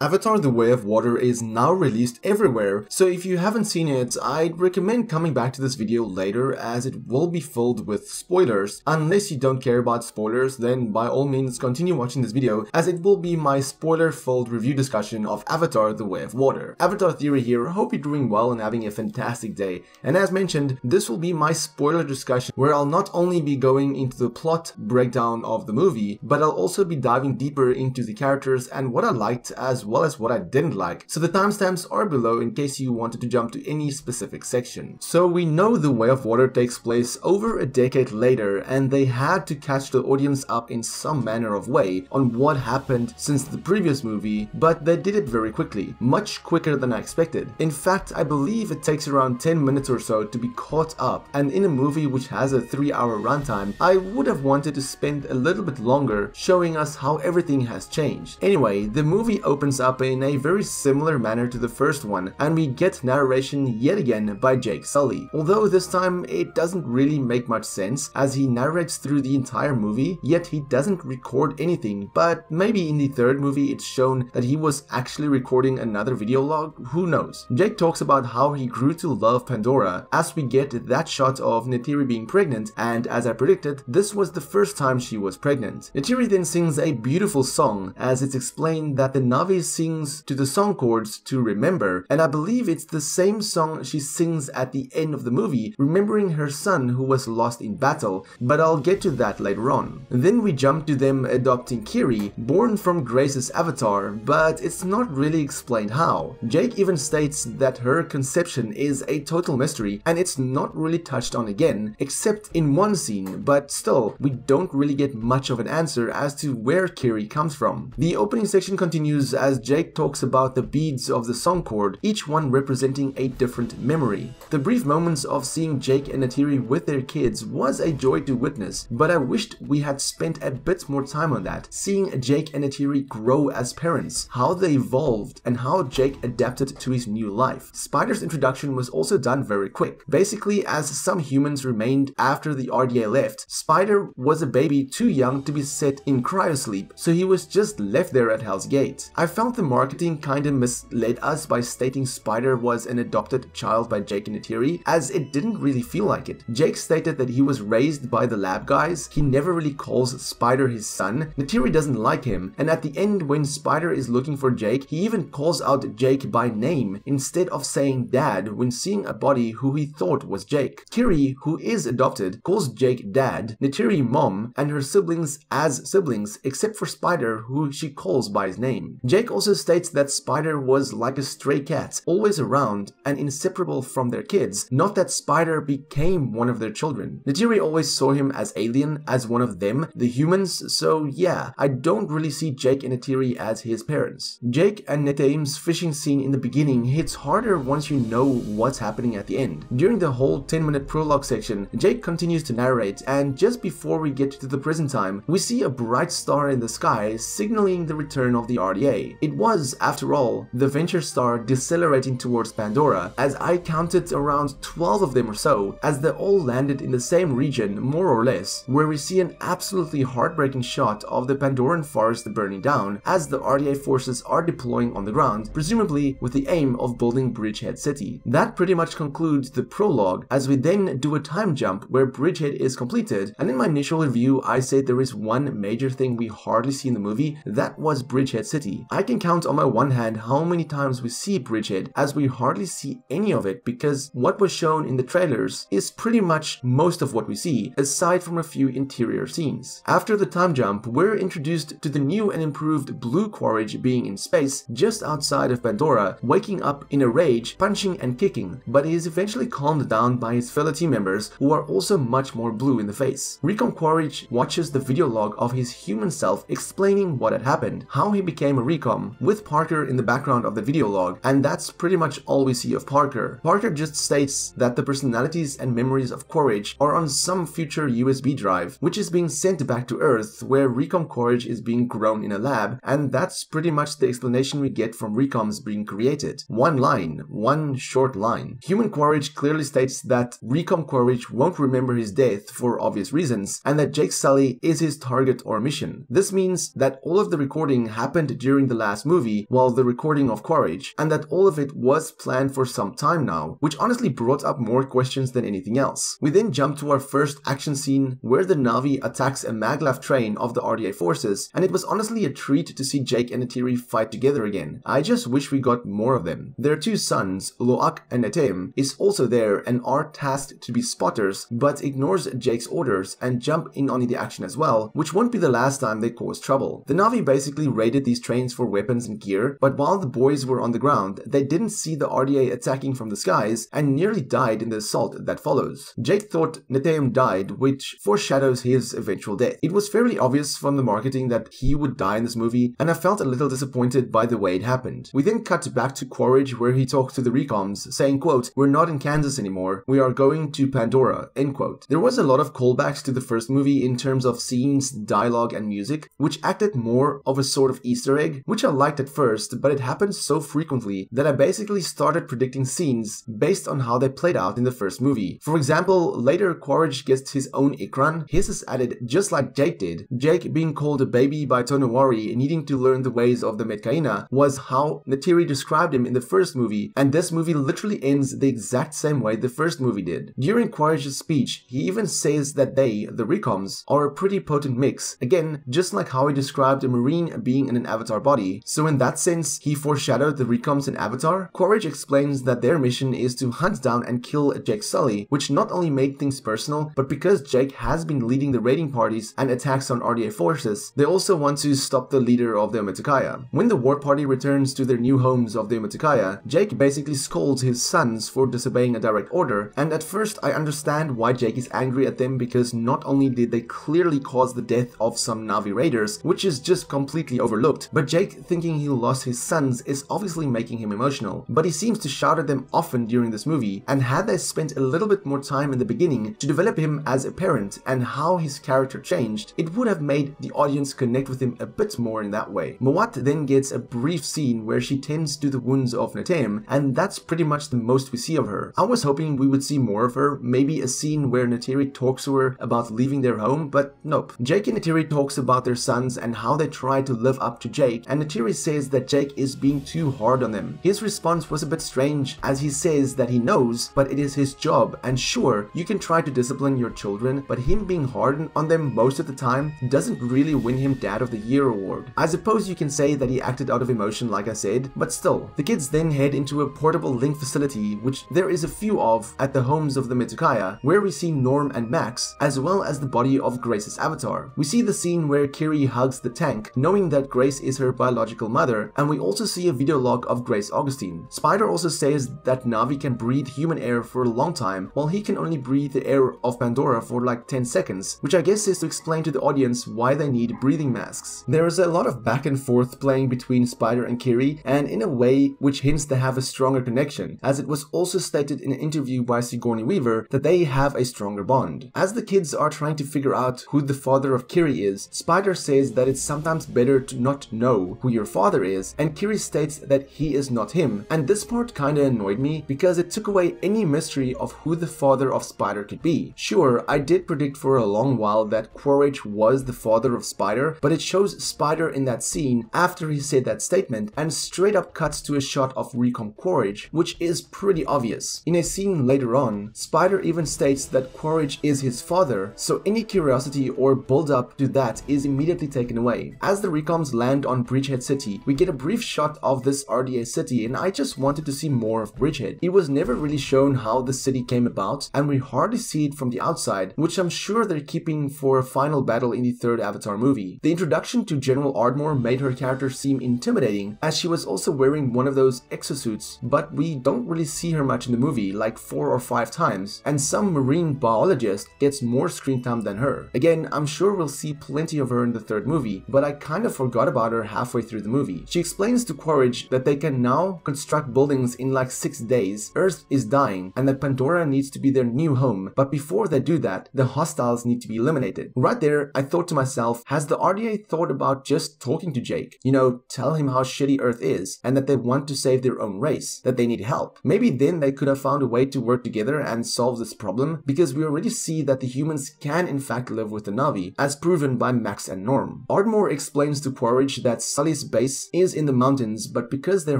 Avatar: The Way of Water is now released everywhere, so if you haven't seen it, I'd recommend coming back to this video later as it will be filled with spoilers. Unless you don't care about spoilers, then by all means continue watching this video as it will be my spoiler-filled review discussion of Avatar: The Way of Water. Avatar Theory here, hope you're doing well and having a fantastic day. And as mentioned, this will be my spoiler discussion where I'll not only be going into the plot breakdown of the movie, but I'll also be diving deeper into the characters and what I liked as well as what I didn't like. So the timestamps are below in case you wanted to jump to any specific section. So we know The Way of Water takes place over a decade later and they had to catch the audience up in some manner of way on what happened since the previous movie, but they did it very quickly, much quicker than I expected. In fact, I believe it takes around 10 minutes or so to be caught up, and in a movie which has a 3-hour runtime, I would have wanted to spend a little bit longer showing us how everything has changed. Anyway, the movie opens up in a very similar manner to the first one, and we get narration yet again by Jake Sully. Although this time it doesn't really make much sense as he narrates through the entire movie, yet he doesn't record anything, but maybe in the third movie it's shown that he was actually recording another video log, who knows. Jake talks about how he grew to love Pandora as we get that shot of Neytiri being pregnant, and as I predicted, this was the first time she was pregnant. Neytiri then sings a beautiful song as it's explained that the Na'vi sings to the song chords to remember, and I believe it's the same song she sings at the end of the movie, remembering her son who was lost in battle, but I'll get to that later on. Then we jump to them adopting Kiri, born from Grace's avatar, but it's not really explained how. Jake even states that her conception is a total mystery and it's not really touched on again, except in one scene, but still, we don't really get much of an answer as to where Kiri comes from. The opening section continues as Jake talks about the beads of the song chord, each one representing a different memory. The brief moments of seeing Jake and Neytiri with their kids was a joy to witness, but I wished we had spent a bit more time on that, seeing Jake and Neytiri grow as parents, how they evolved, and how Jake adapted to his new life. Spider's introduction was also done very quick. Basically, as some humans remained after the RDA left, Spider was a baby too young to be set in cryosleep, so he was just left there at Hell's Gate. I felt the marketing kinda misled us by stating Spider was an adopted child by Jake and Neytiri, as it didn't really feel like it. Jake stated that he was raised by the lab guys, he never really calls Spider his son, Neytiri doesn't like him, and at the end when Spider is looking for Jake, he even calls out Jake by name instead of saying dad when seeing a body who he thought was Jake. Kiri, who is adopted, calls Jake dad, Neytiri mom, and her siblings as siblings except for Spider, who she calls by his name. Jake also states that Spider was like a stray cat, always around and inseparable from their kids, not that Spider became one of their children. Neytiri always saw him as alien, as one of them, the humans, so yeah, I don't really see Jake and Neytiri as his parents. Jake and Netaim's fishing scene in the beginning hits harder once you know what's happening at the end. During the whole 10-minute prologue section, Jake continues to narrate, and just before we get to the present time, we see a bright star in the sky signaling the return of the RDA. It was, after all, the Venture star decelerating towards Pandora, as I counted around 12 of them or so, as they all landed in the same region, more or less, where we see an absolutely heartbreaking shot of the Pandoran forest burning down as the RDA forces are deploying on the ground, presumably with the aim of building Bridgehead City. That pretty much concludes the prologue, as we then do a time jump where Bridgehead is completed, and in my initial review I said there is one major thing we hardly see in the movie, that was Bridgehead City. I can count on my one hand how many times we see Bridgehead, as we hardly see any of it because what was shown in the trailers is pretty much most of what we see, aside from a few interior scenes. After the time jump, we're introduced to the new and improved Blue Quaritch being in space just outside of Pandora, waking up in a rage, punching and kicking, but he is eventually calmed down by his fellow team members who are also much more blue in the face. Recon Quaritch watches the video log of his human self explaining what had happened, how he became a Recon, with Parker in the background of the video log, and that's pretty much all we see of Parker. Parker just states that the personalities and memories of Quaritch are on some future USB drive, which is being sent back to Earth, where Recon Quaritch is being grown in a lab, and that's pretty much the explanation we get from Recoms being created. One line, one short line. Human Quaritch clearly states that Recon Quaritch won't remember his death for obvious reasons, and that Jake Sully is his target or mission. This means that all of the recording happened during the last last movie while the recording of Quaritch, and that all of it was planned for some time now, which honestly brought up more questions than anything else. We then jump to our first action scene where the Na'vi attacks a maglev train of the RDA forces, and it was honestly a treat to see Jake and Neytiri fight together again. I just wish we got more of them. Their two sons, Lo'ak and Netem, is also there and are tasked to be spotters, but ignores Jake's orders and jump in on the action as well, which won't be the last time they cause trouble. The Na'vi basically raided these trains for weapons and gear, but while the boys were on the ground, they didn't see the RDA attacking from the skies and nearly died in the assault that follows. Jake thought Netem died, which foreshadows his eventual death. It was fairly obvious from the marketing that he would die in this movie, and I felt a little disappointed by the way it happened. We then cut back to Quaritch where he talks to the recoms, saying, quote, "We're not in Kansas anymore, we are going to Pandora," end quote. There was a lot of callbacks to the first movie in terms of scenes, dialogue, and music, which acted more of a sort of Easter egg, which I liked at first, but it happened so frequently that I basically started predicting scenes based on how they played out in the first movie. For example, later Quaritch gets his own Ikran, his is added just like Jake did. Jake being called a baby by Tonowari, needing to learn the ways of the Metkayina, was how Neytiri described him in the first movie, and this movie literally ends the exact same way the first movie did. During Quaritch's speech, he even says that they, the recoms, are a pretty potent mix, again, just like how he described a marine being in an avatar body. So in that sense, he foreshadowed the recoms in Avatar. Quaritch explains that their mission is to hunt down and kill Jake Sully, which not only made things personal, but because Jake has been leading the raiding parties and attacks on RDA forces, they also want to stop the leader of the Metkayina. When the war party returns to their new homes of the Metkayina, Jake basically scolds his sons for disobeying a direct order, and at first I understand why Jake is angry at them, because not only did they clearly cause the death of some Na'vi raiders, which is just completely overlooked, but Jake thinking he lost his sons is obviously making him emotional. But he seems to shout at them often during this movie, and had they spent a little bit more time in the beginning to develop him as a parent and how his character changed, it would have made the audience connect with him a bit more in that way. Mawat then gets a brief scene where she tends to the wounds of Netem, and that's pretty much the most we see of her. I was hoping we would see more of her, maybe a scene where Neytiri talks to her about leaving their home, but nope. Jake and Neytiri talks about their sons and how they try to live up to Jake, and Neytiri says that Jake is being too hard on them. His response was a bit strange, as he says that he knows, but it is his job, and sure, you can try to discipline your children, but him being hard on them most of the time doesn't really win him Dad of the Year award. I suppose you can say that he acted out of emotion like I said, but still. The kids then head into a portable link facility, which there is a few of at the homes of the Metkayina, where we see Norm and Max, as well as the body of Grace's avatar. We see the scene where Kiri hugs the tank, knowing that Grace is her biological mother, and we also see a video log of Grace Augustine. Spider also says that Na'vi can breathe human air for a long time, while he can only breathe the air of Pandora for like 10 seconds, which I guess is to explain to the audience why they need breathing masks. There is a lot of back and forth playing between Spider and Kiri, and in a way which hints to have a stronger connection, as it was also stated in an interview by Sigourney Weaver that they have a stronger bond. As the kids are trying to figure out who the father of Kiri is, Spider says that it's sometimes better to not know who your father is, and Kiri states that he is not him, and this part kinda annoyed me because it took away any mystery of who the father of Spider could be. Sure, I did predict for a long while that Quaritch was the father of Spider, but it shows Spider in that scene after he said that statement and straight up cuts to a shot of Recom Quaritch, which is pretty obvious. In a scene later on, Spider even states that Quaritch is his father, so any curiosity or build up to that is immediately taken away. As the Recoms land on Bridgehead City, we get a brief shot of this RDA city, and I just wanted to see more of Bridgehead. It was never really shown how the city came about, and we hardly see it from the outside, which I'm sure they're keeping for a final battle in the third Avatar movie. The introduction to General Ardmore made her character seem intimidating, as she was also wearing one of those exosuits, but we don't really see her much in the movie, like 4 or 5 times, and some marine biologist gets more screen time than her. Again, I'm sure we'll see plenty of her in the third movie, but I kind of forgot about her halfway through the movie. She explains to Quaritch that they can now construct buildings in like 6 days, Earth is dying, and that Pandora needs to be their new home, but before they do that, the hostiles need to be eliminated. Right there, I thought to myself, has the RDA thought about just talking to Jake? You know, tell him how shitty Earth is, and that they want to save their own race, that they need help. Maybe then they could have found a way to work together and solve this problem, because we already see that the humans can in fact live with the Na'vi, as proven by Max and Norm. Ardmore explains to Quaritch that Sully Sully's base is in the mountains, but because their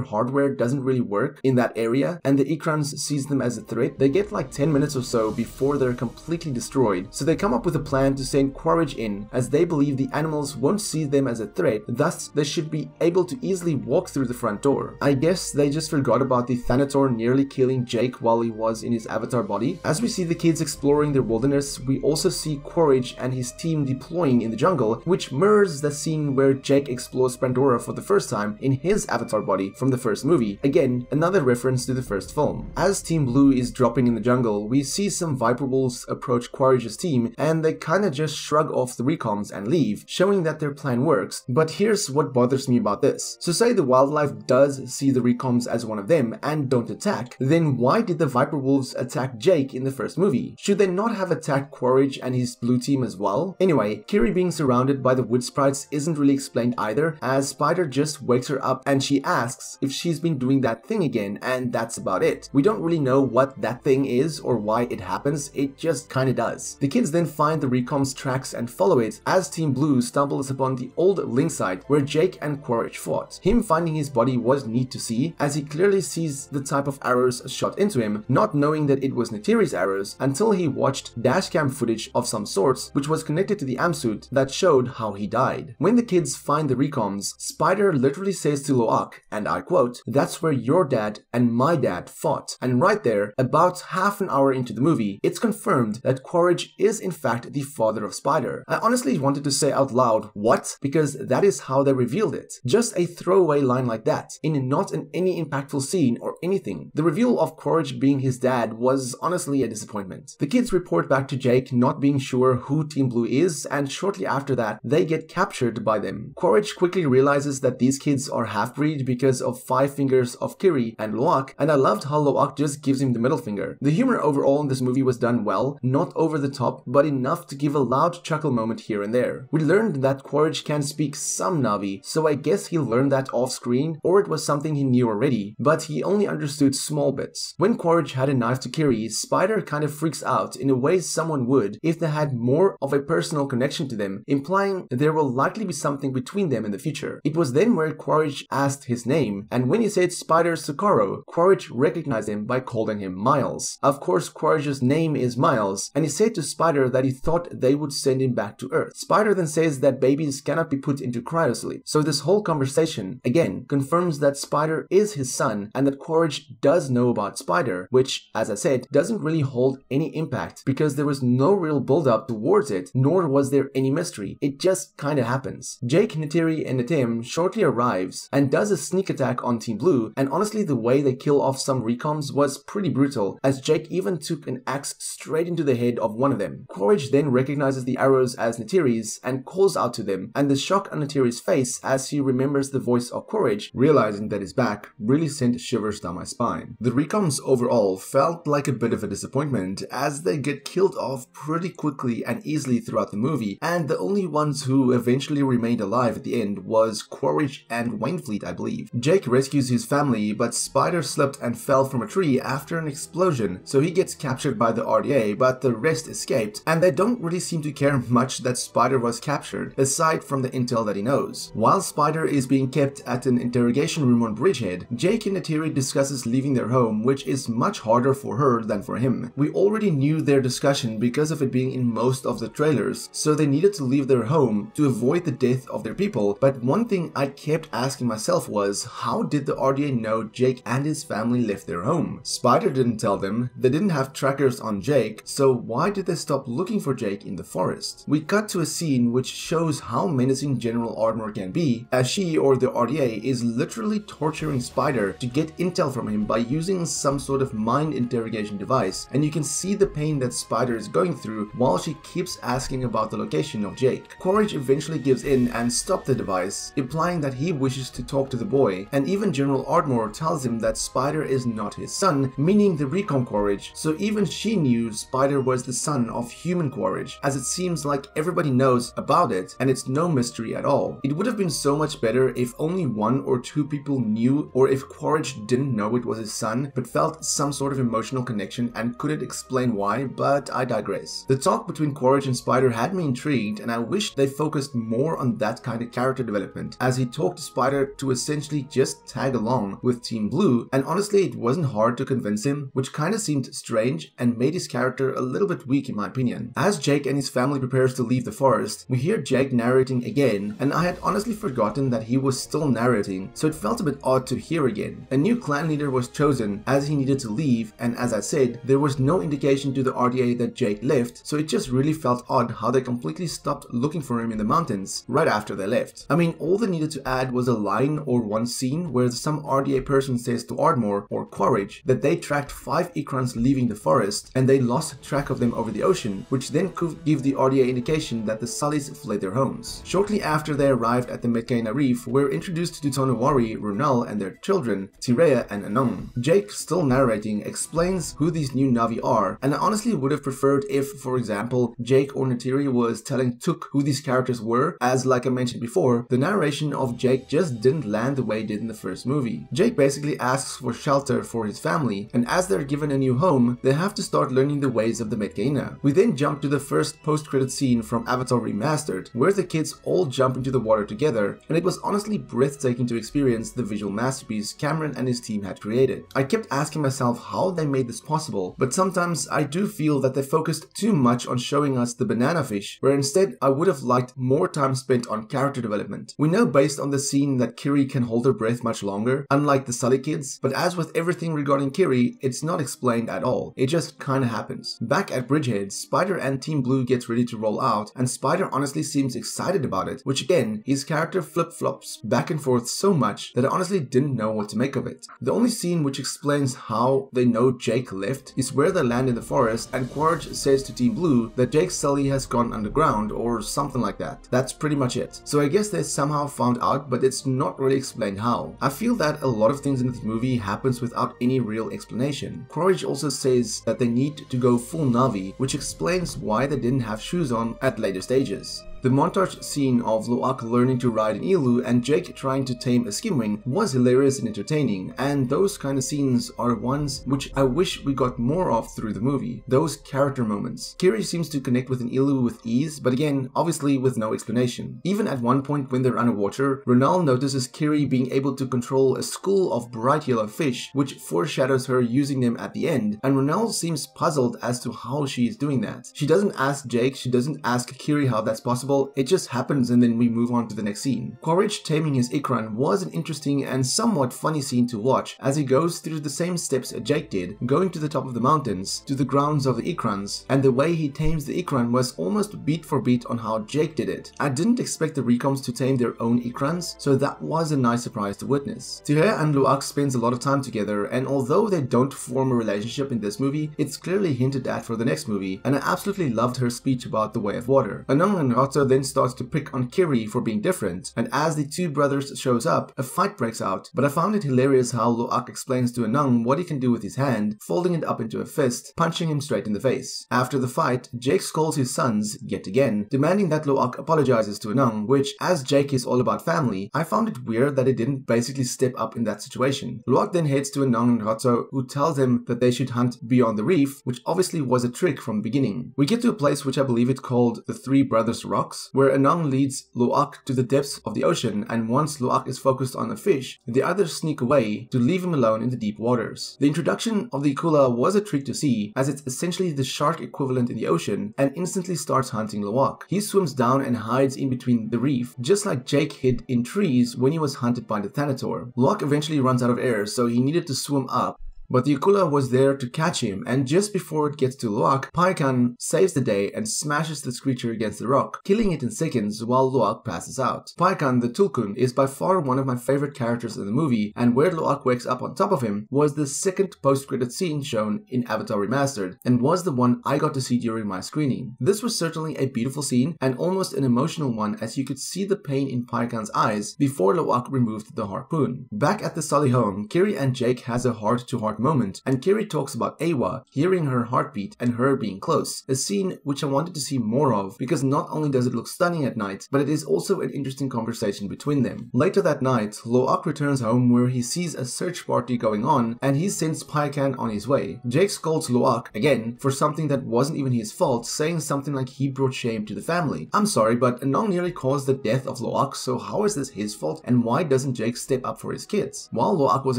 hardware doesn't really work in that area and the Ikrans sees them as a threat, they get like 10 minutes or so before they're completely destroyed. So they come up with a plan to send Quaritch in, as they believe the animals won't see them as a threat, thus they should be able to easily walk through the front door. I guess they just forgot about the Thanator nearly killing Jake while he was in his avatar body. As we see the kids exploring their wilderness, we also see Quaritch and his team deploying in the jungle, which mirrors the scene where Jake explores Pandora for the first time in his avatar body from the first movie. Again, another reference to the first film. As Team Blue is dropping in the jungle, we see some Viper Wolves approach Quaritch's team and they kinda just shrug off the recoms and leave, showing that their plan works. But here's what bothers me about this. So say the wildlife does see the recoms as one of them and don't attack, then why did the Viper Wolves attack Jake in the first movie? Should they not have attacked Quaritch and his blue team as well? Anyway, Kiri being surrounded by the wood sprites isn't really explained either, as Spider just wakes her up and she asks if she's been doing that thing again, and that's about it. We don't really know what that thing is or why it happens, it just kinda does. The kids then find the recom's tracks and follow it as Team Blue stumbles upon the old link site where Jake and Quaritch fought. Him finding his body was neat to see, as he clearly sees the type of arrows shot into him, not knowing that it was Neytiri's arrows until he watched dashcam footage of some sorts which was connected to the amsuit that showed how he died. When the kids find the recoms, Spider literally says to Loak, and I quote, "That's where your dad and my dad fought." And right there, about half an hour into the movie, it's confirmed that Quaritch is in fact the father of Spider. I honestly wanted to say out loud, what? Because that is how they revealed it. Just a throwaway line like that, in not any impactful scene or anything. The reveal of Quaritch being his dad was honestly a disappointment. The kids report back to Jake, not being sure who Team Blue is, and shortly after that, they get captured by them. Quaritch quickly realizes that these kids are half-breed because of 5 fingers of Kiri and Loak, and I loved how Loak just gives him the middle finger. The humor overall in this movie was done well, not over the top, but enough to give a loud chuckle moment here and there. We learned that Quaritch can speak some Navi, so I guess he learned that off screen, or it was something he knew already, but he only understood small bits. When Quaritch had a knife to Kiri, Spider kind of freaks out in a way someone would if they had more of a personal connection to them, implying there will likely be something between them in the future. It was then where Quaritch asked his name, and when he said Spider Socorro, Quaritch recognized him by calling him Miles. Of course, Quaritch's name is Miles, and he said to Spider that he thought they would send him back to Earth. Spider then says that babies cannot be put into cryosleep. So this whole conversation, again, confirms that Spider is his son and that Quaritch does know about Spider, which, as I said, doesn't really hold any impact because there was no real build-up towards it, nor was there any mystery. It just kinda happens. Jake, Neytiri, and Netem shortly arrives and does a sneak attack on Team Blue, and honestly the way they kill off some recoms was pretty brutal, as Jake even took an axe straight into the head of one of them. Quaritch then recognizes the arrows as Neytiri's and calls out to them, and the shock on Neytiri's face as he remembers the voice of Quaritch, realizing that he's back, really sent shivers down my spine. The recoms overall felt like a bit of a disappointment, as they get killed off pretty quickly and easily throughout the movie, and the only ones who eventually remained alive at the end was Quaritch and Wainfleet, I believe. Jake rescues his family, but Spider slipped and fell from a tree after an explosion, so he gets captured by the RDA, but the rest escaped, and they don't really seem to care much that Spider was captured, aside from the intel that he knows. While Spider is being kept at an interrogation room on Bridgehead, Jake and Neytiri discusses leaving their home, which is much harder for her than for him. We already knew their discussion because of it being in most of the trailers, so they needed to leave their home to avoid the death of their people, but one thing I kept asking myself was, how did the RDA know Jake and his family left their home? Spider didn't tell them, they didn't have trackers on Jake, so why did they stop looking for Jake in the forest? We cut to a scene which shows how menacing General Ardmore can be, as she or the RDA is literally torturing Spider to get intel from him by using some sort of mind interrogation device, and you can see the pain that Spider is going through while she keeps asking about the location of Jake. Quaritch eventually gives in and stops the device, implying that he wishes to talk to the boy, and even General Ardmore tells him that Spider is not his son, meaning the recon Quaritch, so even she knew Spider was the son of human Quaritch, as it seems like everybody knows about it and it's no mystery at all. It would have been so much better if only 1 or 2 people knew, or if Quaritch didn't know it was his son but felt some sort of emotional connection and couldn't explain why, but I digress. The talk between Quaritch and Spider had me intrigued, and I wish they focused more on that kind of character development moment, as he talked to Spider to essentially just tag along with Team Blue, and honestly it wasn't hard to convince him, which kinda seemed strange and made his character a little bit weak in my opinion. As Jake and his family prepares to leave the forest, we hear Jake narrating again, and I had honestly forgotten that he was still narrating, so it felt a bit odd to hear again. A new clan leader was chosen as he needed to leave, and as I said, there was no indication to the RDA that Jake left, so it just really felt odd how they completely stopped looking for him in the mountains right after they left. I mean, all they needed to add was a line or one scene where some RDA person says to Ardmore or Quaritch that they tracked 5 Ikrans leaving the forest and they lost track of them over the ocean, which then could give the RDA indication that the Sullys fled their homes. Shortly after they arrived at the Metkayina reef, we're introduced to Tonowari, Runal and their children, Tirea and Anung. Jake, still narrating, explains who these new Navi are, and I honestly would have preferred if, for example, Jake or Neytiri was telling Took who these characters were, as like I mentioned before, the narration of Jake just didn't land the way it did in the first movie. Jake basically asks for shelter for his family, and as they're given a new home, they have to start learning the ways of the Metkayina. We then jump to the first post-credit scene from Avatar Remastered, where the kids all jump into the water together, and it was honestly breathtaking to experience the visual masterpiece Cameron and his team had created. I kept asking myself how they made this possible, but sometimes I do feel that they focused too much on showing us the banana fish, where instead I would have liked more time spent on character development. We know based on the scene that Kiri can hold her breath much longer, unlike the Sully kids, but as with everything regarding Kiri, it's not explained at all. It just kinda happens. Back at Bridgehead, Spider and Team Blue gets ready to roll out, and Spider honestly seems excited about it, which again, his character flip-flops back and forth so much that I honestly didn't know what to make of it. The only scene which explains how they know Jake left is where they land in the forest and Quaritch says to Team Blue that Jake Sully has gone underground or something like that. That's pretty much it. So I guess they somehow found out, but it's not really explained how. I feel that a lot of things in this movie happens without any real explanation. Quaritch also says that they need to go full Navi, which explains why they didn't have shoes on at later stages. The montage scene of Loak learning to ride an elu and Jake trying to tame a skimwing was hilarious and entertaining, and those kind of scenes are ones which I wish we got more of through the movie. Those character moments. Kiri seems to connect with an elu with ease, but again, obviously with no explanation. Even at one point when they're underwater, Runal notices Kiri being able to control a school of bright yellow fish, which foreshadows her using them at the end, and Runal seems puzzled as to how she is doing that. She doesn't ask Jake, she doesn't ask Kiri how that's possible. It just happens and then we move on to the next scene. Quaritch taming his Ikran was an interesting and somewhat funny scene to watch as he goes through the same steps Jake did, going to the top of the mountains, to the grounds of the Ikrans, and the way he tames the Ikran was almost beat for beat on how Jake did it. I didn't expect the Recoms to tame their own Ikrans, so that was a nice surprise to witness. Tirea and Loak spends a lot of time together, and although they don't form a relationship in this movie, it's clearly hinted at for the next movie, and I absolutely loved her speech about the way of water. Anung and Ratso then starts to pick on Kiri for being different, and as the two brothers shows up, a fight breaks out, but I found it hilarious how Loak explains to Anung what he can do with his hand, folding it up into a fist, punching him straight in the face. After the fight, Jake scolds his sons, yet again, demanding that Loak apologizes to Anung, which, as Jake is all about family, I found it weird that he didn't basically step up in that situation. Loak then heads to Anung and Ratso, who tells him that they should hunt beyond the reef, which obviously was a trick from the beginning. We get to a place which I believe it's called the Three Brothers Rocks, where Anung leads Loak to the depths of the ocean, and once Loak is focused on a fish, the others sneak away to leave him alone in the deep waters. The introduction of the Kula was a treat to see, as it's essentially the shark equivalent in the ocean, and instantly starts hunting Loak. He swims down and hides in between the reef, just like Jake hid in trees when he was hunted by the Thanator. Loak eventually runs out of air, so he needed to swim up, but the Akula was there to catch him, and just before it gets to Loak, Paikan saves the day and smashes the creature against the rock, killing it in seconds while Loak passes out. Paikan, the Tulkun, is by far one of my favorite characters in the movie, and where Loak wakes up on top of him was the second post-credit scene shown in Avatar Remastered, and was the one I got to see during my screening. This was certainly a beautiful scene, and almost an emotional one, as you could see the pain in Paikan's eyes before Loak removed the harpoon. Back at the Sully home, Kiri and Jake has a heart-to-heart dark moment, and Kiri talks about Awa, hearing her heartbeat and her being close, a scene which I wanted to see more of because not only does it look stunning at night, but it is also an interesting conversation between them. Later that night, Loak returns home where he sees a search party going on and he sends Payakan on his way. Jake scolds Loak again for something that wasn't even his fault, saying something like he brought shame to the family. I'm sorry, but Anong nearly caused the death of Loak, so how is this his fault and why doesn't Jake step up for his kids? While Loak was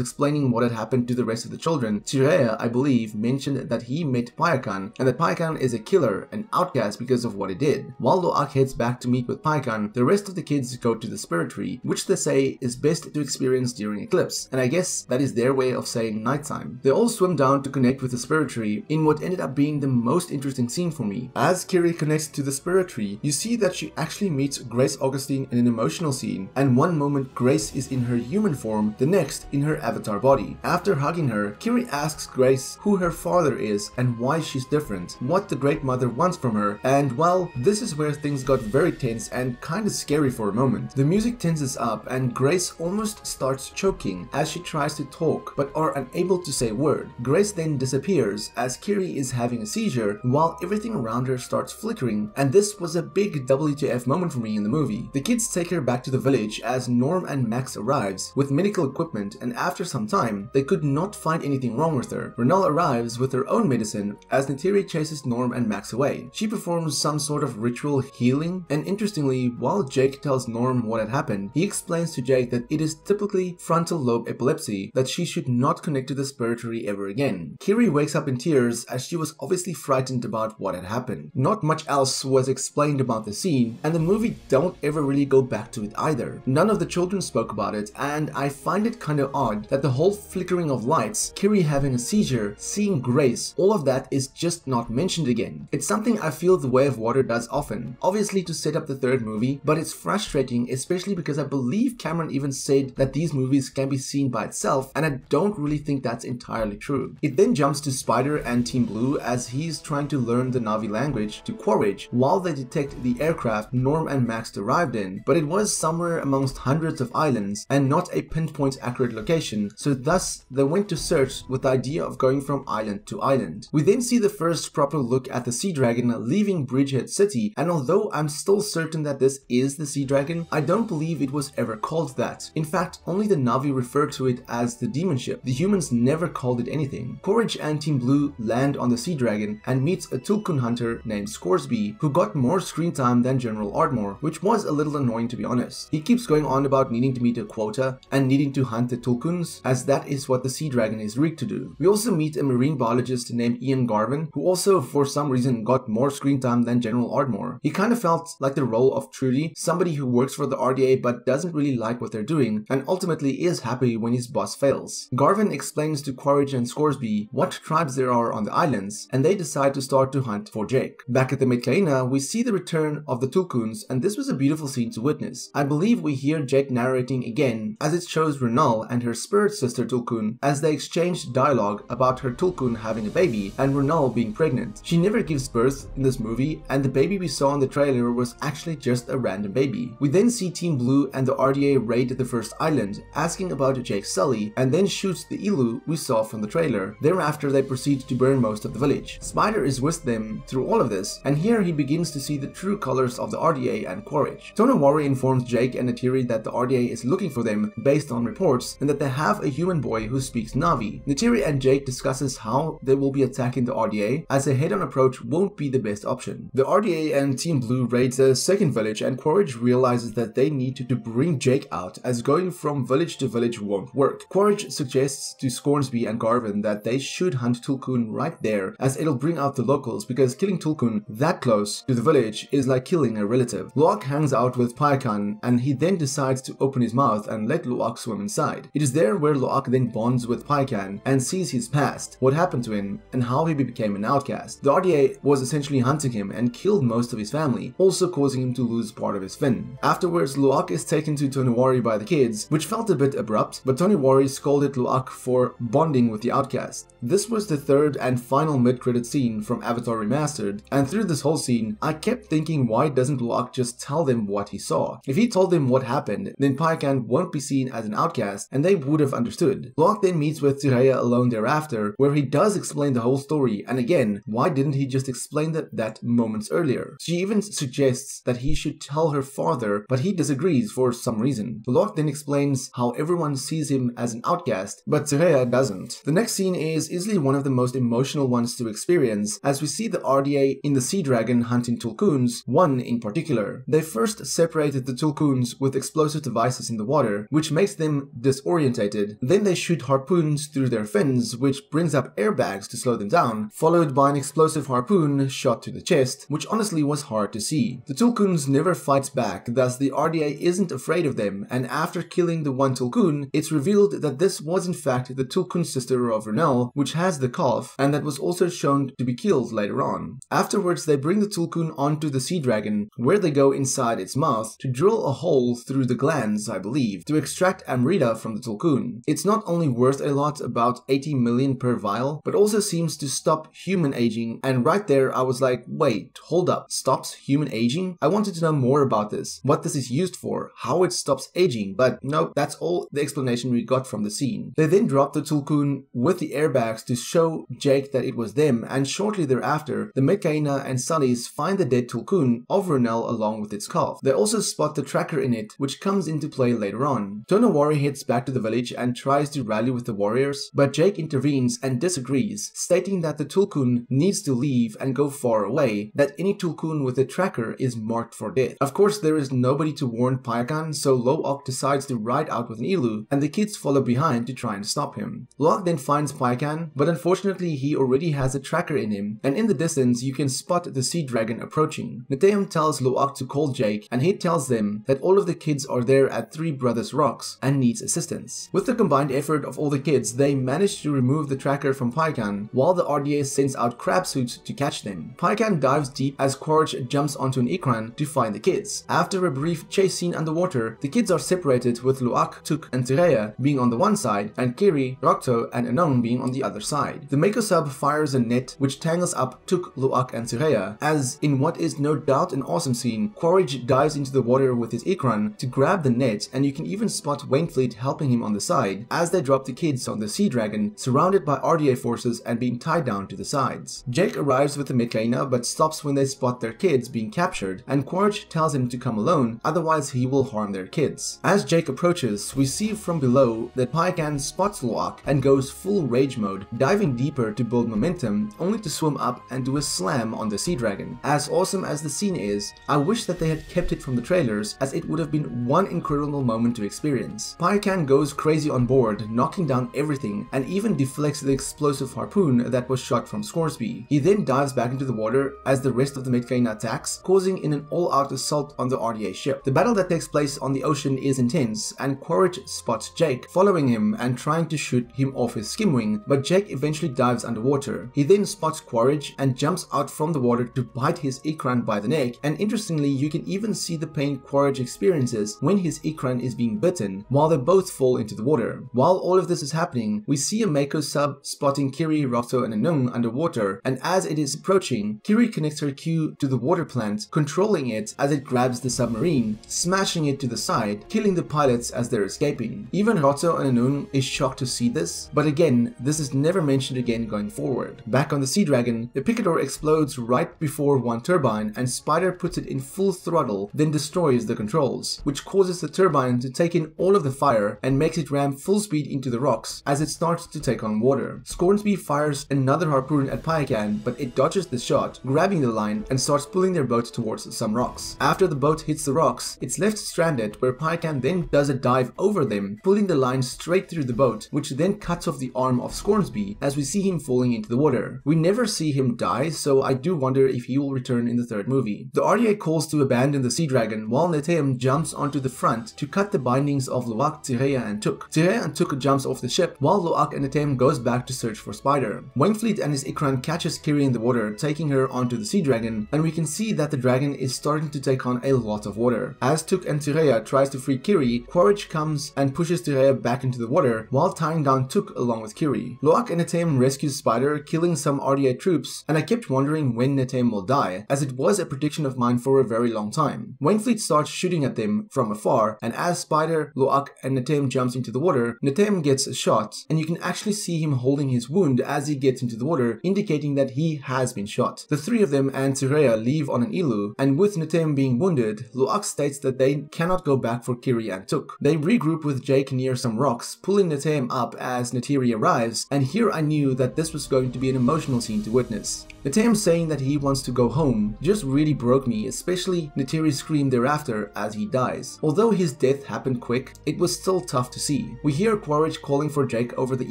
explaining what had happened to the rest of the children, Tirea, I believe, mentioned that he met Payakan and that Payakan is a killer, an outcast because of what he did. While Loak heads back to meet with Payakan, the rest of the kids go to the spirit tree, which they say is best to experience during eclipse, and I guess that is their way of saying nighttime. They all swim down to connect with the spirit tree in what ended up being the most interesting scene for me. As Kiri connects to the spirit tree, you see that she actually meets Grace Augustine in an emotional scene, and one moment Grace is in her human form, the next in her avatar body. After hugging her, Kiri asks Grace who her father is and why she's different, what the Great Mother wants from her, and well, this is where things got very tense and kinda scary for a moment. The music tenses up and Grace almost starts choking as she tries to talk but are unable to say a word. Grace then disappears as Kiri is having a seizure while everything around her starts flickering, and this was a big WTF moment for me in the movie. The kids take her back to the village as Norm and Max arrives with medical equipment, and after some time they could not find anything wrong with her. Renal arrives with her own medicine as Neytiri chases Norm and Max away. She performs some sort of ritual healing, and interestingly, while Jake tells Norm what had happened, he explains to Jake that it is typically frontal lobe epilepsy, that she should not connect to the spirit tree ever again. Kiri wakes up in tears as she was obviously frightened about what had happened. Not much else was explained about the scene, and the movie don't ever really go back to it either. None of the children spoke about it, and I find it kinda odd that the whole flickering of lights, Kiri having a seizure, seeing Grace, all of that is just not mentioned again. It's something I feel The Way of Water does often, obviously to set up the third movie, but it's frustrating, especially because I believe Cameron even said that these movies can be seen by itself, and I don't really think that's entirely true. It then jumps to Spider and Team Blue as he's trying to learn the Na'vi language to Quaritch while they detect the aircraft Norm and Max arrived in, but it was somewhere amongst hundreds of islands and not a pinpoint accurate location, so thus they went to search with the idea of going from island to island. We then see the first proper look at the Sea Dragon leaving Bridgehead City, and although I'm still certain that this is the Sea Dragon, I don't believe it was ever called that. In fact, only the Na'vi referred to it as the Demon Ship. The humans never called it anything. Quaritch and Team Blue land on the Sea Dragon and meets a Tulkun hunter named Scoresby, who got more screen time than General Ardmore, which was a little annoying to be honest. He keeps going on about needing to meet a quota and needing to hunt the Tulkuns, as that is what the Sea Dragon is rigged to do. We also meet a marine biologist named Ian Garvin, who also for some reason got more screen time than General Ardmore. He kind of felt like the role of Trudy, somebody who works for the RDA but doesn't really like what they're doing, and ultimately is happy when his boss fails. Garvin explains to Quaritch and Scoresby what tribes there are on the islands, and they decide to start to hunt for Jake. Back at the Metkayina, we see the return of the Tulkuns, and this was a beautiful scene to witness. I believe we hear Jake narrating again, as it shows Renal and her spirit sister Tulkun as they exchanged dialogue about her Tulkun having a baby and Renal being pregnant. She never gives birth in this movie, and the baby we saw in the trailer was actually just a random baby. We then see Team Blue and the RDA raid the first island, asking about Jake Sully, and then shoots the Ilu we saw from the trailer. Thereafter they proceed to burn most of the village. Spider is with them through all of this, and here he begins to see the true colors of the RDA and Quaritch. Tonawari informs Jake and Neytiri that the RDA is looking for them based on reports, and that they have a human boy who speaks Na'vi. Neytiri and Jake discusses how they will be attacking the RDA, as a head-on approach won't be the best option. The RDA and Team Blue raids a second village, and Quaritch realizes that they need to bring Jake out, as going from village to village won't work. Quaritch suggests to Scoresby and Garvin that they should hunt Tulkun right there, as it'll bring out the locals, because killing Tulkun that close to the village is like killing a relative. Loak hangs out with Payakan, and he then decides to open his mouth and let Loak swim inside. It is there where Loak then bonds with Payakan and sees his past, what happened to him, and how he became an outcast. The RDA was essentially hunting him and killed most of his family, also causing him to lose part of his fin. Afterwards, Loak is taken to Tonawari by the kids, which felt a bit abrupt, but Tonawari scolded Loak for bonding with the outcast. This was the third and final mid-credit scene from Avatar Remastered, and through this whole scene, I kept thinking, why doesn't Loak just tell them what he saw? If he told them what happened, then Payakan won't be seen as an outcast, and they would have understood. Loak then meets with Neytiri alone thereafter, where he does explain the whole story, and again, why didn't he just explain that moments earlier? She even suggests that he should tell her father, but he disagrees for some reason. Loak then explains how everyone sees him as an outcast, but Neytiri doesn't. The next scene is easily one of the most emotional ones to experience, as we see the RDA in the sea dragon hunting tulkuns, one in particular. They first separated the tulkuns with explosive devices in the water, which makes them disorientated. Then they shoot harpoons through their fins, which brings up airbags to slow them down, followed by an explosive harpoon shot to the chest, which honestly was hard to see. The tulkuns never fights back, thus the RDA isn't afraid of them, and after killing the one tulkun, it's revealed that this was in fact the tulkun sister of Renelle, which has the cough, and that was also shown to be killed later on. Afterwards, they bring the tulkun onto the sea dragon, where they go inside its mouth to drill a hole through the glands, I believe, to extract amrita from the tulkun. It's not only worth a lot, about 80 million per vial, but also seems to stop human aging, and right there I was like, wait, hold up, stops human aging? I wanted to know more about this, what this is used for, how it stops aging, but no, that's all the explanation we got from the scene. They then drop the tulkun with the airbags to show Jake that it was them, and shortly thereafter, the Metkayina and Sullys find the dead tulkun of Renelle along with its cough. They also spot the tracker in it, which comes into play later on. Tonawari heads back to the village and tries to rally with the warriors, but Jake intervenes and disagrees, stating that the tulkun needs to leave and go far away, that any tulkun with a tracker is marked for death. Of course, there is nobody to warn Payakan, so Loak decides to ride out with an ilu, and the kids follow behind to try and stop him. Loak then finds Payakan, but unfortunately he already has a tracker in him, and in the distance you can spot the sea dragon approaching. Neytiri tells Loak to call Jake, and he tells them that all of the kids are there at Three Brothers Rocks and needs assistance. With the combined effort of all the kids, they manage to remove the tracker from Payakan, while the RDA sends out crab suits to catch them. Payakan dives deep as Quaritch jumps onto an ikran to find the kids. After a brief chase scene underwater, the kids are separated, with Loak, Tuk, and Neytiri being on the one side, and Kiri, Rokto, and Anong being on the other side. The Mako sub fires a net which tangles up Tuk, Loak, and Neytiri, as in what is no doubt an awesome scene, Quaritch dives into the water with his ikran to grab the net, and you can even spot Wainfleet helping him on the side as they drop the kids on the sea dragon, surrounded by RDA forces and being tied down to the sides. Jake arrives with the Metkayina but stops when they spot their kids being captured, and Quaritch tells him to come alone, otherwise he will harm their kids. As Jake approaches, we see from below that Payakan spots Loak and goes full rage mode, diving deeper to build momentum, only to swim up and do a slam on the sea dragon. As awesome as the scene is, I wish that they had kept it from the trailers, as it would have been one incredible moment to experience. Payakan goes crazy on board, knocking down everything, and even deflects the explosive harpoon that was shot from Scoresby. He then dives back into the water as the rest of the Metkayina attacks, causing in an all-out assault on the RDA ship. The battle that takes place on the ocean is intense, and Quaritch spots Jake following him and trying to shoot him off his skimwing, but Jake eventually dives underwater. He then spots Quaritch and jumps out from the water to bite his ikran by the neck, and interestingly you can even see the pain Quaritch experiences when his ikran is being bitten, while they both fall into the water. While all of this is happening, we see a Mako sub spotting Kiri, Rokto, and Anung underwater, and as it is approaching, Kiri connects her Q to the water plant, controlling it as it grabs the submarine, smashing it to the side, killing the pilots as they're escaping. Even Rokto and Anung is shocked to see this, but again, this is never mentioned again going forward. Back on the Sea Dragon, the Picador explodes right before one turbine, and Spider puts it in full throttle, then destroys the controls, which causes the turbine to take in all of the fire and makes it ram full speed into the rocks as it starts to take on water. Scoresby fires another harpoon at Payakan, but it dodges the shot, grabbing the line and starts pulling their boat towards some rocks. After the boat hits the rocks, it's left stranded, where Payakan then does a dive over them, pulling the line straight through the boat, which then cuts off the arm of Scoresby as we see him falling into the water. We never see him die, so I do wonder if he will return in the third movie. The RDA calls to abandon the Sea Dragon, while Neytiri jumps onto the front to cut the bindings of Loak, Neytiri, and Tuk. Neytiri and Tuk jumps off the ship, while Loak and Neytiri goes back to search for Spider. Wainfleet and his ikran catches Kiri in the water, taking her onto the Sea Dragon, and we can see that the dragon is starting to take on a lot of water. As Tuk and Neytiri tries to free Kiri, Quaritch comes and pushes Neytiri back into the water, while tying down Tuk along with Kiri. Loak and Neytiri rescues Spider, killing some RDA troops, and I kept wondering when Neytiri will die, as it was a prediction of mine for a very long time. Wainfleet starts shooting at them from afar, and as Spider, Loak, and Neytiri jumps into the water, Neytiri gets shot, and you can actually see him holding his wound as he gets into the water, indicating that he has been shot. The three of them and Tirea leave on an ilu, and with Netem being wounded, Luak states that they cannot go back for Kiri and Tuk. They regroup with Jake near some rocks, pulling Netem up as Neytiri arrives, and here I knew that this was going to be an emotional scene to witness. Netem saying that he wants to go home just really broke me, especially Neytiri's scream thereafter as he dies. Although his death happened quick, it was still tough to see. We hear Quaritch calling for Jake over the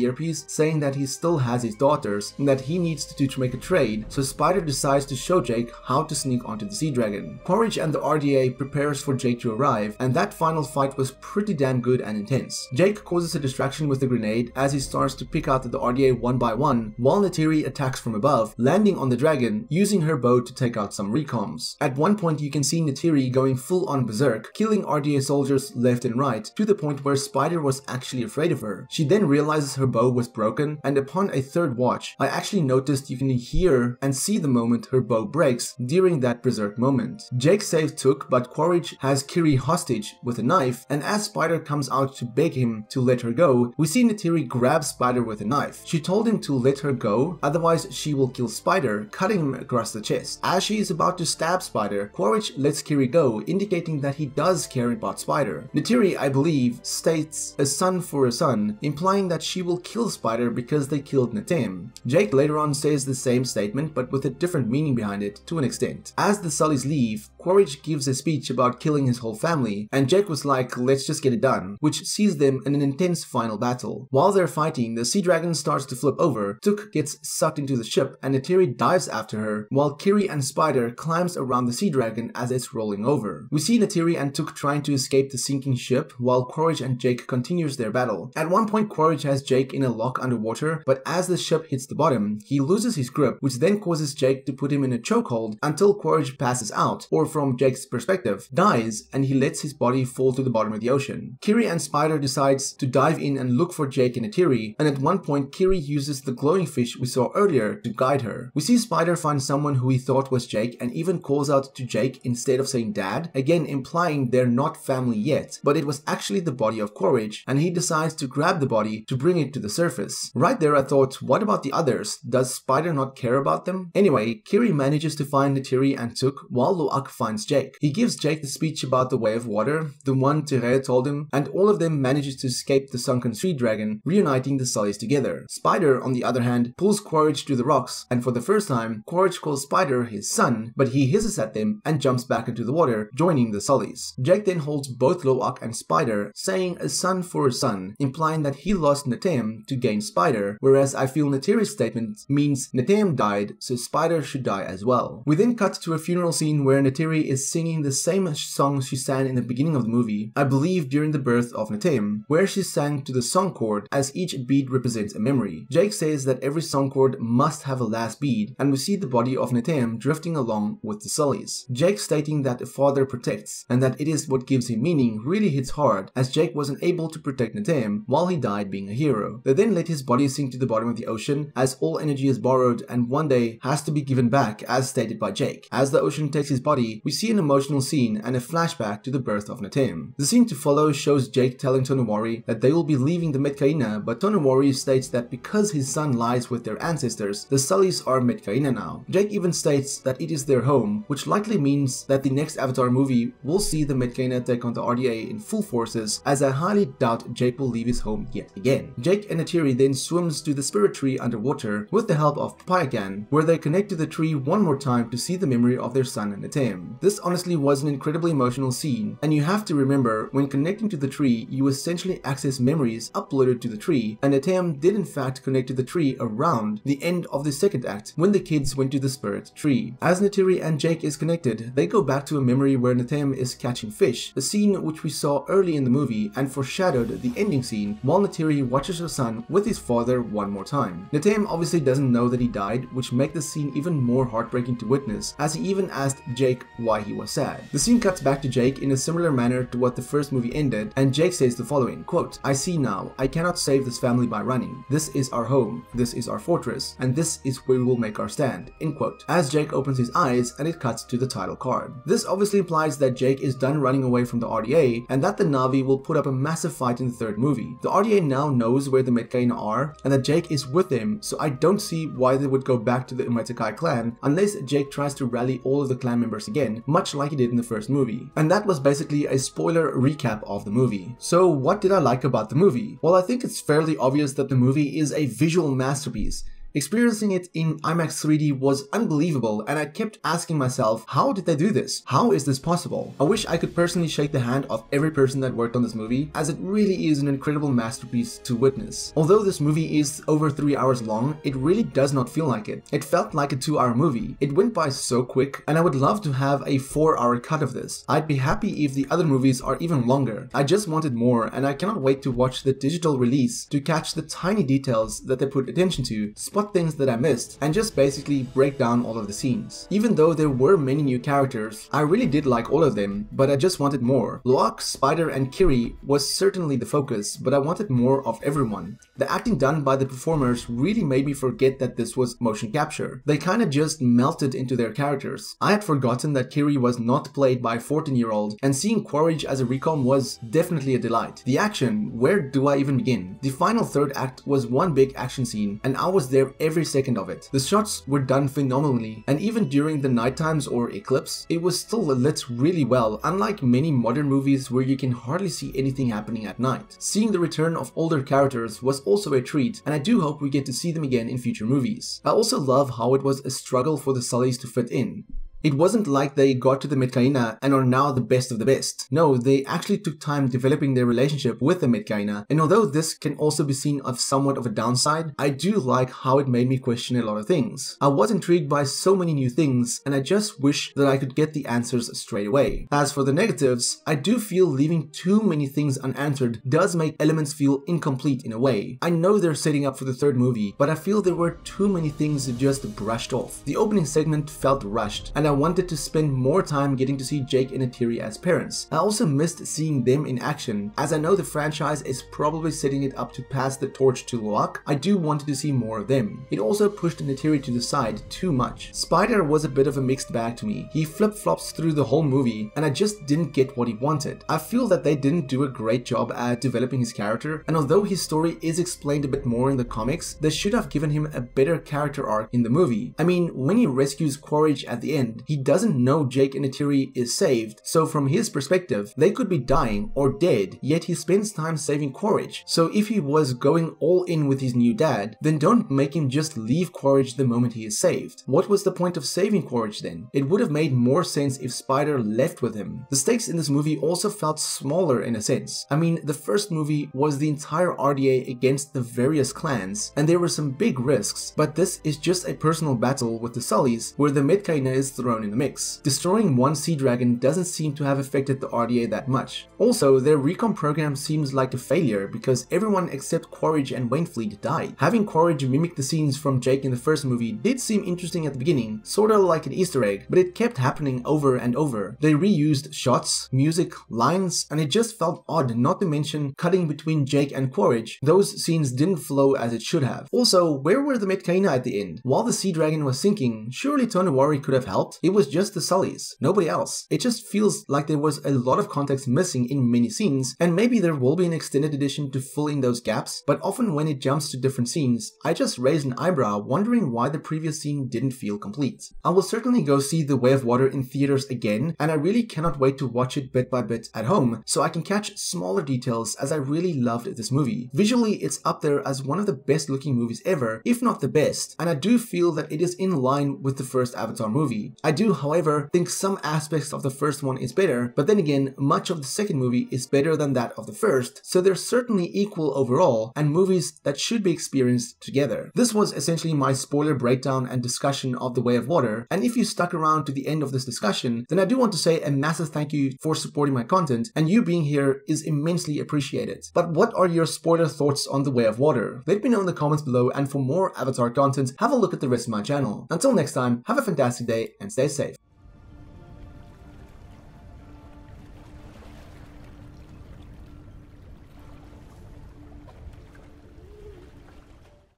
earpiece, saying that he still has his daughters and that he needs to make a trade, so Spider decides to show Jake how to sneak onto the Sea Dragon. Quaritch and the RDA prepares for Jake to arrive, and that final fight was pretty damn good and intense. Jake causes a distraction with the grenade as he starts to pick out the RDA one by one, while Neytiri attacks from above, landing on the dragon, using her bow to take out some recoms. At one point you can see Neytiri going full on berserk, killing RDA soldiers left and right, to the point where Spider was actually afraid of her. She then realizes her bow was broken, and upon a third watch, I actually noticed you can hear and see the moment her bow breaks during that berserk moment. Jake saves Tuk, but Quaritch has Kiri hostage with a knife, and as Spider comes out to beg him to let her go, we see Neytiri grab Spider with a knife. She told him to let her go, otherwise she will kill Spider, cutting him across the chest. As she is about to stab Spider, Quaritch lets Kiri go, indicating that he does care about Spider. Neytiri, I believe, states a son for a son, implying that she will kill Spider because they killed Netem. Jake later on says the same statement, but with a different meaning behind it to an extent. As the Sullys leave, Quaritch gives a speech about killing his whole family, and Jake was like, let's just get it done, which sees them in an intense final battle. While they're fighting, the Sea Dragon starts to flip over, Tuk gets sucked into the ship, and Neytiri dives after her, while Kiri and Spider climbs around the Sea Dragon as it's rolling over. We see Neytiri and Tuk trying to escape the sinking ship, while Quaritch and Jake continues their battle. At one point Quaritch has Jake in a lock underwater, but as the ship hits the bottom, he loses his grip, which then causes Jake to put him in a chokehold until Quaritch passes out, or from Jake's perspective, dies, and he lets his body fall to the bottom of the ocean. Kiri and Spider decides to dive in and look for Jake and Neytiri, and at one point Kiri uses the glowing fish we saw earlier to guide her. We see Spider find someone who he thought was Jake and even calls out to Jake instead of saying dad, again implying they're not family yet, but it was actually the body of Quaritch, and he decides to grab the body to bring it to the surface. Right there I thought, what about the others? Does Spider not care about them? Anyway, Kiri manages to find Neytiri and Tuk, while Luak finds Jake. He gives Jake the speech about the way of water, the one Tirea told him, and all of them manages to escape the sunken Sea Dragon, reuniting the Sullys together. Spider, on the other hand, pulls Quaritch to the rocks, and for the first time, Quaritch calls Spider his son, but he hisses at them and jumps back into the water, joining the Sullys. Jake then holds both Luak and Spider, saying a son for a son, implying that he lost Netem to gain Spider, whereas I feel Neytiri's statement means Netem died, so Spider should die as well. We then cut to a funeral scene where Neytiri is singing the same song she sang in the beginning of the movie, I believe during the birth of Netem, where she sang to the song chord as each bead represents a memory. Jake says that every song chord must have a last bead, and we see the body of Netem drifting along with the Sullys. Jake stating that a father protects, and that it is what gives him meaning really hits hard, as Jake wasn't able to protect Netem while he died being a hero. They then let his body sink to the bottom of the ocean, as all energy is borrowed and one day has to be given back, as stated by Jake. As the ocean takes his body, we see an emotional scene and a flashback to the birth of Netem. The scene to follow shows Jake telling Tonowari that they will be leaving the Metkayina, but Tonowari states that because his son lies with their ancestors, the Sullys are Metkayina now. Jake even states that it is their home, which likely means that the next Avatar movie will see the Metkayina take on the RDA in full forces, as I highly doubt Jake will leave his home yet again. Jake and Neytiri then swims to the spirit tree underwater with the help of Papayakan, where they connect to the tree one more time to see the memory of their son Netem. This honestly was an incredibly emotional scene, and you have to remember, when connecting to the tree, you essentially access memories uploaded to the tree, and Netem did in fact connect to the tree around the end of the second act, when the kids went to the spirit tree. As Neytiri and Jake is connected, they go back to a memory where Netem is catching fish, a scene which we saw early in the movie and foreshadowed the ending scene, while Neytiri watches her son with his father one more time. Netem obviously doesn't know that he died, which makes the scene even more heartbreaking to witness, as he even asked Jake why he was sad. The scene cuts back to Jake in a similar manner to what the first movie ended, and Jake says the following, quote, "I see now, I cannot save this family by running. This is our home, this is our fortress, and this is where we will make our stand," end quote, as Jake opens his eyes and it cuts to the title card. This obviously implies that Jake is done running away from the RDA, and that the Na'vi will put up a massive fight in the third movie. The RDA now knows where the Metkayina are and that Jake is with them, so I don't see why they would go back to the Metkayina clan unless Jake tries to rally all of the clan members again, much like he did in the first movie. And that was basically a spoiler recap of the movie. So what did I like about the movie? Well, I think it's fairly obvious that the movie is a visual masterpiece. Experiencing it in IMAX 3D was unbelievable, and I kept asking myself, how did they do this? How is this possible? I wish I could personally shake the hand of every person that worked on this movie, as it really is an incredible masterpiece to witness. Although this movie is over 3 hours long, it really does not feel like it. It felt like a 2-hour movie. It went by so quick, and I would love to have a 4-hour cut of this. I'd be happy if the other movies are even longer. I just wanted more, and I cannot wait to watch the digital release to catch the tiny details that they put attention to, spot things that I missed, and just basically break down all of the scenes. Even though there were many new characters, I really did like all of them, but I just wanted more. Loak, Spider, and Kiri was certainly the focus, but I wanted more of everyone. The acting done by the performers really made me forget that this was motion capture. They kinda just melted into their characters. I had forgotten that Kiri was not played by a 14-year-old, and seeing Quaritch as a recon was definitely a delight. The action, where do I even begin? The final third act was one big action scene, and I was there every second of it. The shots were done phenomenally, and even during the night times or eclipse, it was still lit really well, unlike many modern movies where you can hardly see anything happening at night. Seeing the return of older characters was also a treat, and I do hope we get to see them again in future movies. I also love how it was a struggle for the Sullys to fit in. It wasn't like they got to the Metkayina and are now the best of the best. No, they actually took time developing their relationship with the Metkayina, and although this can also be seen as somewhat of a downside, I do like how it made me question a lot of things. I was intrigued by so many new things, and I just wish that I could get the answers straight away. As for the negatives, I do feel leaving too many things unanswered does make elements feel incomplete in a way. I know they're setting up for the third movie, but I feel there were too many things just brushed off. The opening segment felt rushed, and I wanted to spend more time getting to see Jake and Neytiri as parents. I also missed seeing them in action, as I know the franchise is probably setting it up to pass the torch to Loak. I do wanted to see more of them. It also pushed Neytiri to the side too much. Spider was a bit of a mixed bag to me. He flip-flops through the whole movie, and I just didn't get what he wanted. I feel that they didn't do a great job at developing his character, and although his story is explained a bit more in the comics, they should have given him a better character arc in the movie. I mean, when he rescues Quaritch at the end, he doesn't know Jake and Neytiri is saved, so from his perspective, they could be dying or dead, yet he spends time saving Quaritch. So if he was going all in with his new dad, then don't make him just leave Quaritch the moment he is saved. What was the point of saving Quaritch then? It would have made more sense if Spider left with him. The stakes in this movie also felt smaller in a sense. I mean, the first movie was the entire RDA against the various clans, and there were some big risks, but this is just a personal battle with the Sullys, where the Metkayina is thrown in the mix. Destroying one sea dragon doesn't seem to have affected the RDA that much. Also, their recon program seems like a failure because everyone except Quaritch and Wainfleet died. Having Quaritch mimic the scenes from Jake in the first movie did seem interesting at the beginning, sorta like an Easter egg, but it kept happening over and over. They reused shots, music, lines, and it just felt odd, not to mention cutting between Jake and Quaritch. Those scenes didn't flow as it should have. Also, where were the Metkayina at the end? While the sea dragon was sinking, surely Tonawari could have helped. It was just the Sullys, nobody else. It just feels like there was a lot of context missing in many scenes, and maybe there will be an extended edition to fill in those gaps, but often when it jumps to different scenes, I just raise an eyebrow wondering why the previous scene didn't feel complete. I will certainly go see The Way of Water in theaters again, and I really cannot wait to watch it bit by bit at home, so I can catch smaller details as I really loved this movie. Visually, it's up there as one of the best looking movies ever, if not the best, and I do feel that it is in line with the first Avatar movie. I do, however, think some aspects of the first one is better, but then again, much of the second movie is better than that of the first, so they're certainly equal overall, and movies that should be experienced together. This was essentially my spoiler breakdown and discussion of The Way of Water, and if you stuck around to the end of this discussion, then I do want to say a massive thank you for supporting my content, and you being here is immensely appreciated. But what are your spoiler thoughts on The Way of Water? Let me know in the comments below, and for more Avatar content, have a look at the rest of my channel. Until next time, have a fantastic day and stay safe.